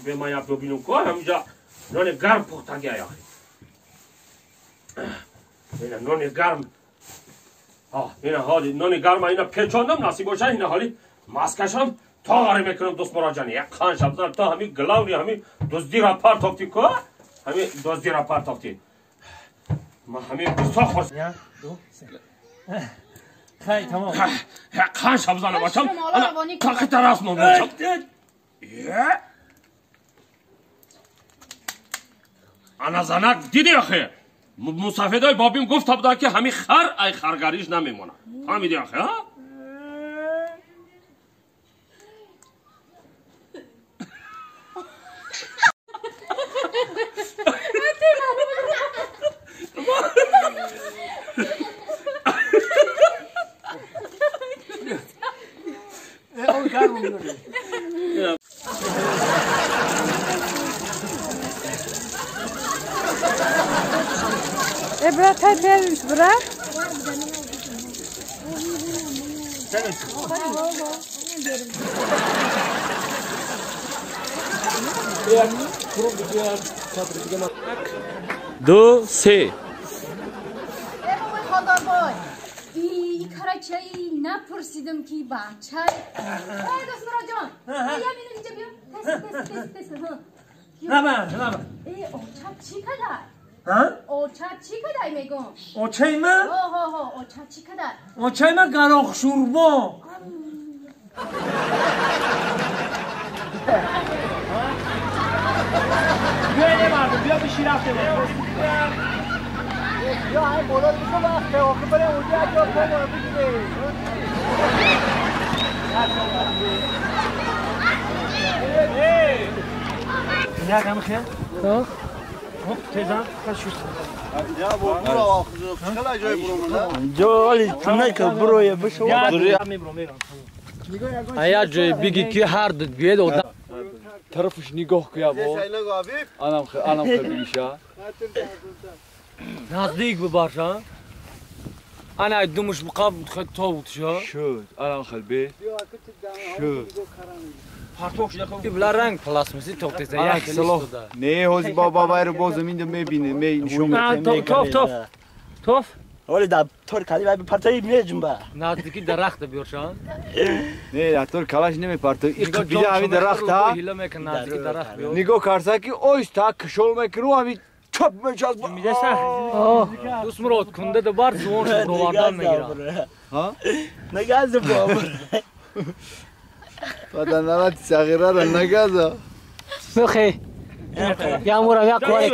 به من یاب ببینم که همینجا نان گرم پخته گیا اینا نان گرم اینا حالی نان گرم اینا پیچاندم نصیب باشه اینا حالی ماسکشم تا غاری میکنم دوست مراجعه یک خان شب تا همین گلاونی همین دزدی را پرتافتی که همین دزدی را پرتافتی ما همین بسا خورس یک دو سه خیلی تمام یک خان شب زنه باشم کاخی طرف نمونم انا زنک دیدی آخه مسافدای بابیم گفت بوده که همین خر ای خرگریش نمیمونه فهمیدی آخه ها Ebra tay permiş bura. دو سه ای کارچایی نپرسیدم کی بچه ای دوست مرا جان بیا بینو اینجا بیا تست نه ای اوچا چی کدر ها اوچا چی کدر میگم اوچای من اوچا چی کدر اوچای من گراخ شوربا بیا اینه مردم بیا بشی رفته بیا های بالا بسو وقته آخه برای اونجا اجا کنم بگیره نه کم خیلی؟ تیزم کشوش جالی تونه که بروی بشو ایا جای بگی که هر بیاد و طرفش نگاه کیا با انم خیلی شا نزدیک ببارشا انا دمش مقابل خد توت شد انم خلبی شد بلا رنگ پلاسمسی توت زیا نه حوزی بابا بایر باز زمین دو میبینه نشون توف ولی در طور کلی باید پرتایی میجم با نزدیکی درخت بیارشان نه در طور کلاش نمیپرته این بیجا همین درخت ها نگاه کرده که اویستا کشول میکنو همین چپ میچاز با دوست مراد کنده دو بار زون شد رواردان میگیرم ها؟ نگازه بابا پدر نمت صغیره را نگازه بخی یا مورا یا کواری